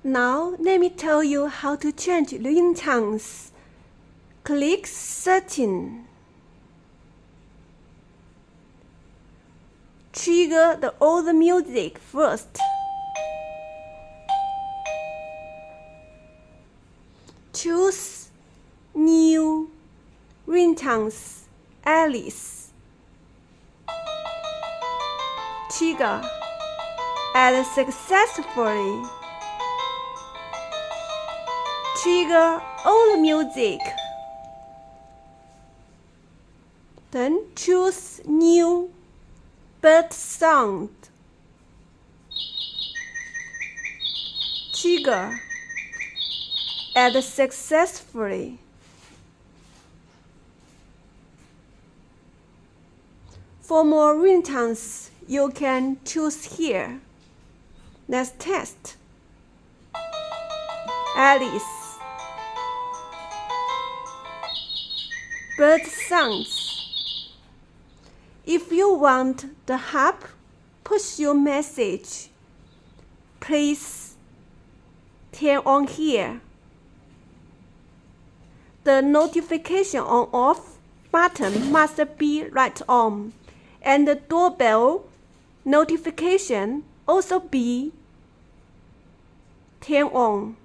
Now let me tell you how to change ringtones. Click Setting. Trigger the old music first. Choose New Ringtones Alice. Trigger. Add successfully. Trigger old music. Then choose New Bird Sound. Trigger. Add successfully. For more ringtones, you can choose here. Let's test. Alice. Bird sounds. If you want the hub push your message, please turn on here. The notification on/off button must be right on, and the doorbell notification also be turned on.